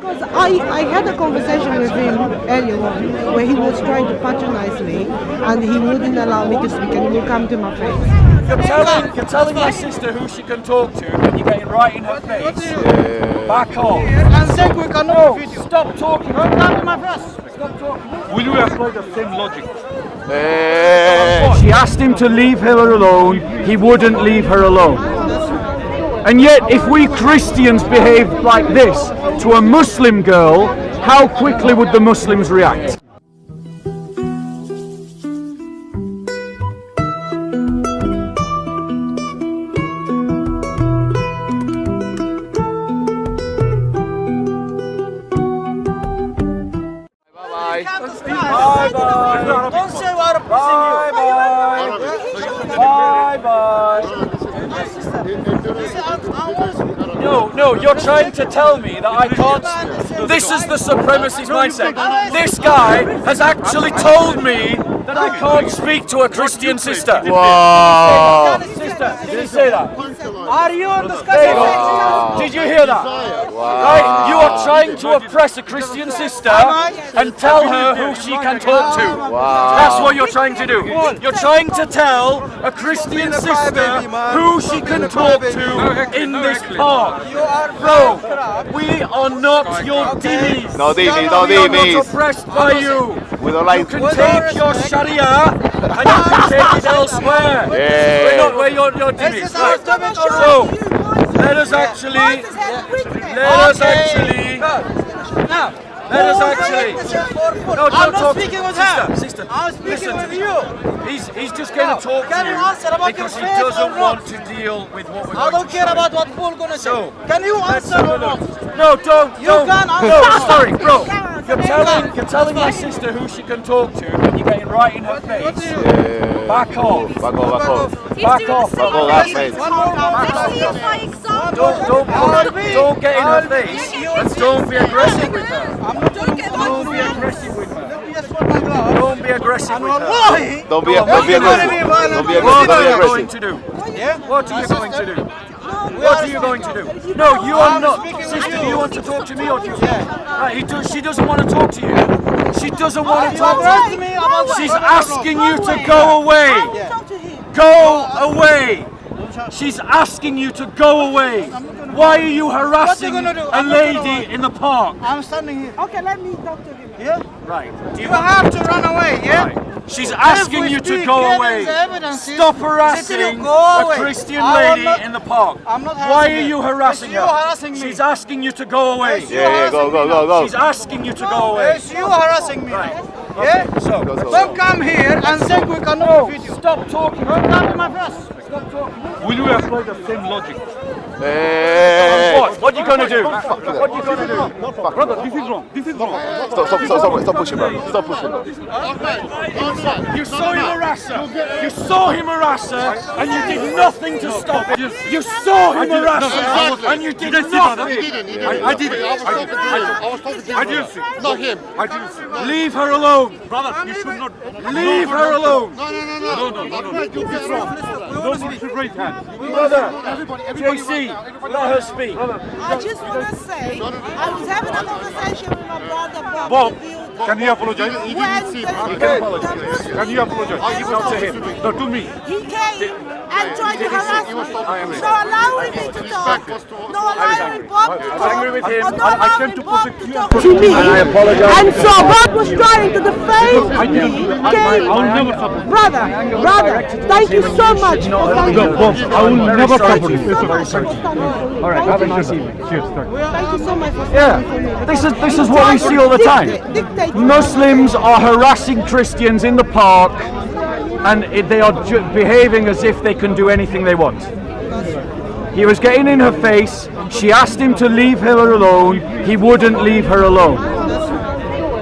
Because I had a conversation with him earlier on where he was trying to patronize me and he wouldn't allow me to speak and he would come to my face. You're telling my sister who she can talk to and you're getting right in her face. Back off. And then we cannot video. Stop talking. Don't come to my face. Stop talking. Will you apply the same logic? She asked him to leave her alone. He wouldn't leave her alone. And yet, if we Christians behaved like this to a Muslim girl, how quickly would the Muslims react? Bye-bye. Don't say we're No, you're trying to tell me that I can't. This is the supremacist mindset. This guy has actually told me that I can't speak to a Christian sister. Wow. Sister, did he say that? Are you discussing? Did you hear that? Right? You are trying to oppress a Christian sister and tell her who she can talk to. That's what you're trying to do. You're trying to tell a Christian sister who she can talk to in this park. Bro, we are not your dimmies. No dimmies, no We are dimmies. not oppressed by you. We don't like. You can take your Sharia and you can take it elsewhere. We're your dimmies. Right. So, let us actually. No, I'm don't not talk. speaking with her. Sister, I'm speaking with you. He's just going to talk Can to you you answer about because he your faith doesn't or want not? to deal with what we're I going don't to care say. about what Paul gonna say. So, Can you answer or not? No, don't. You can answer. No, sorry, bro. You're telling my sister who she can talk to and you're getting right in her face. Back off. Back off. Back off. Mate. Don't get in her face and don't be aggressive with her. Don't be aggressive with her. Don't be aggressive with her. Don't be What aggressive. are you going to do? What are you going to do? What are you going to do? No, you are not. Sister, do you want to talk to me or do you? She doesn't want to talk to you. She doesn't want to talk to you. She's asking you to go away. Go away. She's asking you to go away. Why are you harassing a lady in the park? I'm standing here. Okay, let me talk to him. Yeah? Right. You have to run away, yeah? Right. She's asking you to go away. Stop harassing a Christian lady in the park. I'm not Why are harassing you her. harassing It's you her? harassing me. She's asking you to go away. Yeah, go. She's asking you to go away. It's you harassing me. Right. Yeah? So, Don't come here and think we cannot video. stop talking. Don't come to my face. Stop talking. Will you apply the same logic? What are you going to do? What are you going to do? Brother, this is wrong. This is wrong. Stop pushing, bro. Stop pushing, bro. You saw him harass her. You saw him harass her and you did nothing to stop it. You saw him harass her and you did nothing. I did it. I didn't see. Not him. I didn't see. Leave her alone. Brother, you should not. Leave her alone. No. This is wrong. Don't push the right hand. Brother, JC, let her speak. I just want to say, I was having a conversation with my brother about Bob, the build. can you apologize? When Can you apologize? Not to him. No, to me. He came and tried to harass me. So allowing me to talk. No allowing Bob to talk. angry with him. Or no I allowing came to Bob protect to you. talk to me. And I apologize. And so Bob was trying to deface me. I will never support. Brother, thank you so much. No, Bob, I will never support you. All right, have a nice evening. Cheers, Thank you so much for Yeah, standing for me. this is what we see all the time. Muslims are harassing Christians in the park, and they are behaving as if they can do anything they want. He was getting in her face. She asked him to leave her alone. He wouldn't leave her alone.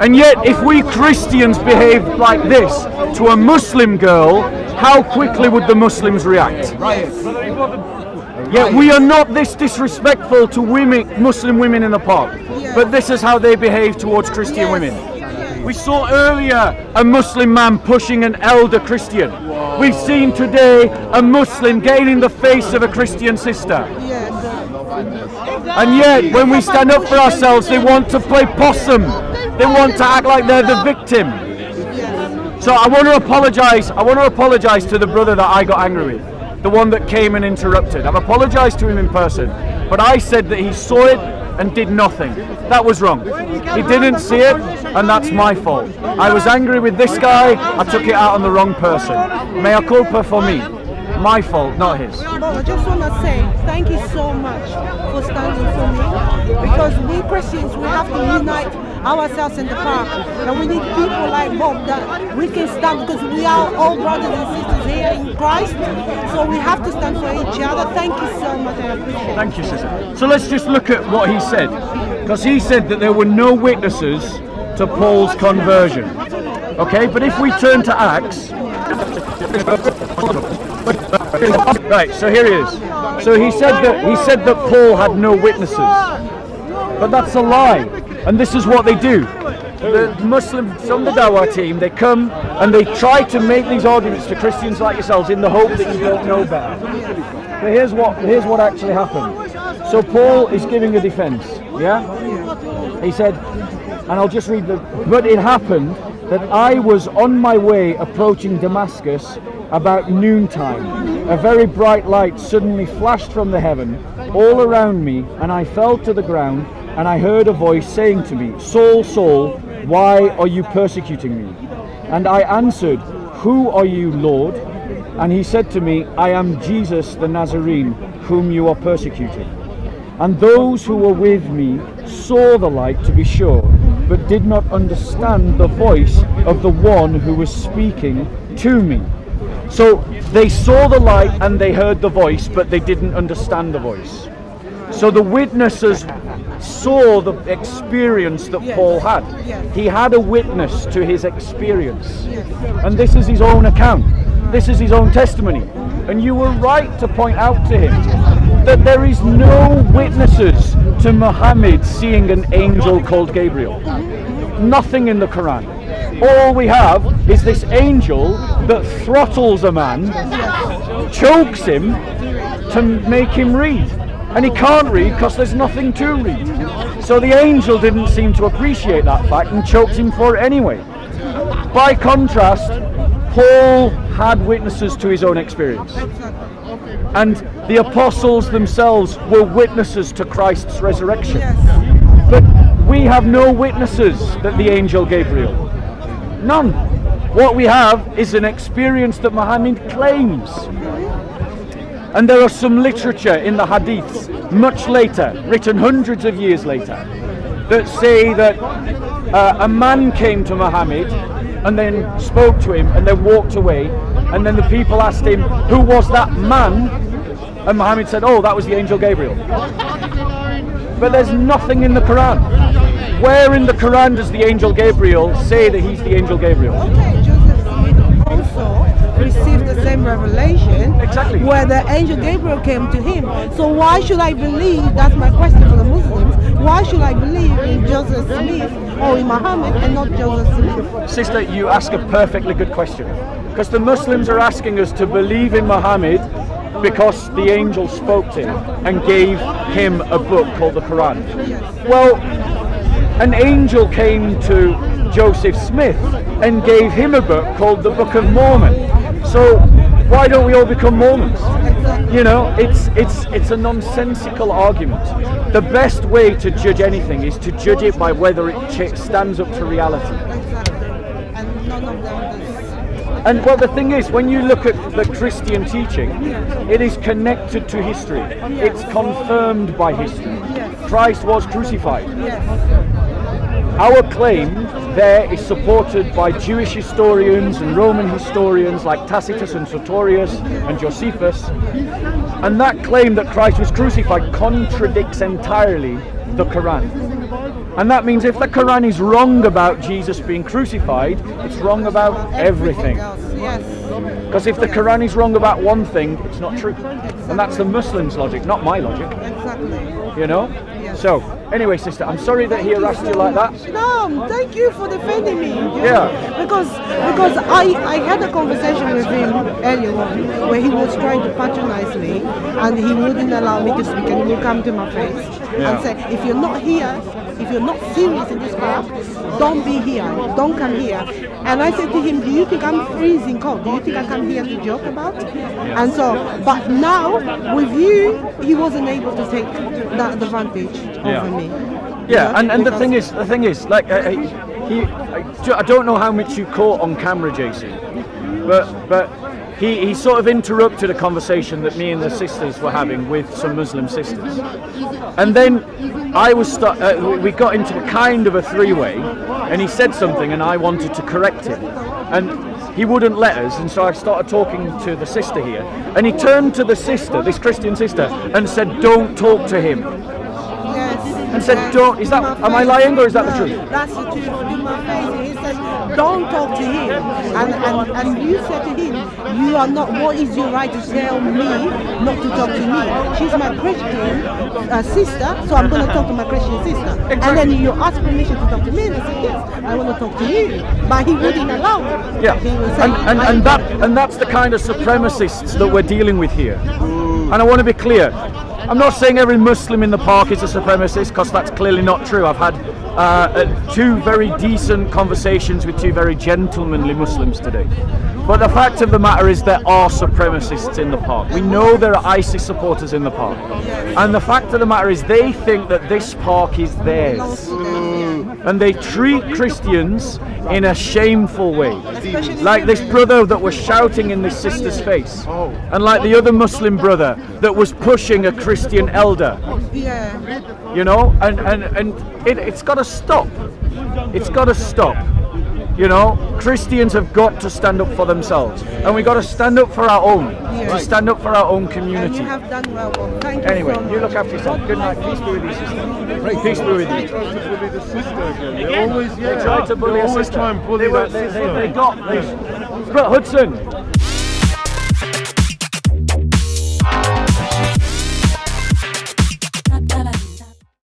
And yet, if we Christians behaved like this to a Muslim girl, how quickly would the Muslims react? Yet we are not this disrespectful to women, Muslim women in the park, but this is how they behave towards Christian women. We saw earlier a Muslim man pushing an elder Christian. We've seen today a Muslim getting in the face of a Christian sister. And yet, when we stand up for ourselves, they want to play possum. They want to act like they're the victim. So I want to apologise. I want to apologise to the brother that I got angry with, the one that came and interrupted. I've apologised to him in person, but I said that he saw it and did nothing. That was wrong. He didn't see it, and that's my fault. I was angry with this guy. I took it out on the wrong person. Mea culpa for me. My fault, not his. But I just want to say thank you so much for standing for me, because we Christians, we have to unite ourselves in the park, and we need people like Bob that we can stand, because we are all brothers and sisters here in Christ, so we have to stand for each other. Thank you so much, I appreciate it. Thank you, sister. So let's just look at what he said, because he said that there were no witnesses to Paul's conversion. Okay, but if we turn to Acts, right, so here he is. So he said that Paul had no witnesses, but that's a lie. And this is what they do. The Muslims from the Dawah team, they come and they try to make these arguments to Christians like yourselves in the hope that you don't know better. But here's what actually happened. So Paul is giving a defense. Yeah. He said, and I'll just read but it happened that I was on my way approaching Damascus about noontime. A very bright light suddenly flashed from the heaven all around me, and I fell to the ground, and I heard a voice saying to me, Saul, Saul, why are you persecuting me? And I answered, who are you, Lord? And he said to me, I am Jesus the Nazarene, whom you are persecuting. And those who were with me saw the light, to be sure, but did not understand the voice of the one who was speaking to me. So they saw the light and they heard the voice, but they didn't understand the voice. So the witnesses saw the experience that Paul had. He had a witness to his experience. And this is his own account. This is his own testimony. And you were right to point out to him that there is no witnesses to Muhammad seeing an angel called Gabriel. Nothing in the Quran. All we have is this angel that throttles a man, chokes him to make him read. And he can't read because there's nothing to read. So the angel didn't seem to appreciate that fact and choked him for it anyway. By contrast, Paul had witnesses to his own experience. And the apostles themselves were witnesses to Christ's resurrection. But we have no witnesses that the angel Gabriel. None. What we have is an experience that Muhammad claims. And there are some literature in the hadiths much later, written hundreds of years later, that say that a man came to Muhammad and then spoke to him and then walked away, and then the people asked him, who was that man? And Muhammad said, oh, that was the angel Gabriel. But there's nothing in the Quran. Where in the Quran does the angel Gabriel say that he's the angel Gabriel? Okay, Joseph Smith also received the same revelation, Exactly. where the angel Gabriel came to him. So why should I believe, that's my question for the Muslims, why should I believe in Joseph Smith or in Muhammad and not Joseph Smith? Sister, you ask a perfectly good question. Because the Muslims are asking us to believe in Muhammad because the angel spoke to him and gave him a book called the Quran. Well, an angel came to Joseph Smith and gave him a book called the Book of Mormon. So why don't we all become Mormons? You know, it's a nonsensical argument. The best way to judge anything is to judge it by whether it stands up to reality. And none of them does. And well, the thing is, when you look at the Christian teaching, it is connected to history. It's confirmed by history. Christ was crucified. Our claim there is supported by Jewish historians and Roman historians like Tacitus and Sertorius and Josephus. And that claim that Christ was crucified contradicts entirely the Quran. And that means if the Quran is wrong about Jesus being crucified, it's wrong about everything. Because if the Quran is wrong about one thing, it's not true. And that's the Muslims' logic, not my logic. Exactly. You know? So Anyway, sister, I'm sorry that he harassed you like that. No, thank you for defending me. Yeah. Because I had a conversation with him earlier on where he was trying to patronize me and he wouldn't allow me to speak and he would come to my face and say, if you're not here, if you're not serious in this park, don't be here, don't come here. And I said to him, do you think I'm freezing cold? Do you think I come here to joke about? And so, but now with you, he wasn't able to take that advantage over me. Yeah, and the thing is, like, I don't know how much you caught on camera, Jason, but he sort of interrupted a conversation that me and the sisters were having with some Muslim sisters, and then we got into a kind of a three-way, and he said something, and I wanted to correct him, and he wouldn't let us, and so I started talking to the sister here, and he turned to the sister, this Christian sister, and said, "Don't talk to him." Yes. And said, "Don't." Is that? Am I lying or is that the truth? That's the truth. In my face, he said, "Don't talk to him." And you said to him, "You are not. What is your right to tell me not to talk to me? She's my Christian sister, so I'm going to talk to my Christian sister." Exactly. And then you asked permission to talk to me, and I said, "Yes, I want to talk to you." But he wouldn't allow it. Yeah, He was saying, and that's the kind of supremacists that we're dealing with here. And I want to be clear. I'm not saying every Muslim in the park is a supremacist, because that's clearly not true. I've had two very decent conversations with two very gentlemanly Muslims today. But the fact of the matter is there are supremacists in the park. We know there are ISIS supporters in the park. And the fact of the matter is they think that this park is theirs. And they treat Christians in a shameful way. Like this brother that was shouting in this sister's face. And like the other Muslim brother that was pushing a Christian elder. Yeah. You know, and it's got to stop. It's got to stop. You know, Christians have got to stand up for themselves, and we got to stand up for our own. Yeah. To stand up for our own And community. you have done well. Thank you Anyway, so much. you look after yourself. Good night. Peace be with you, sister. Peace be with you. They always, They tried to bully a always sister. try and bully that sister. They got this. But Hudson,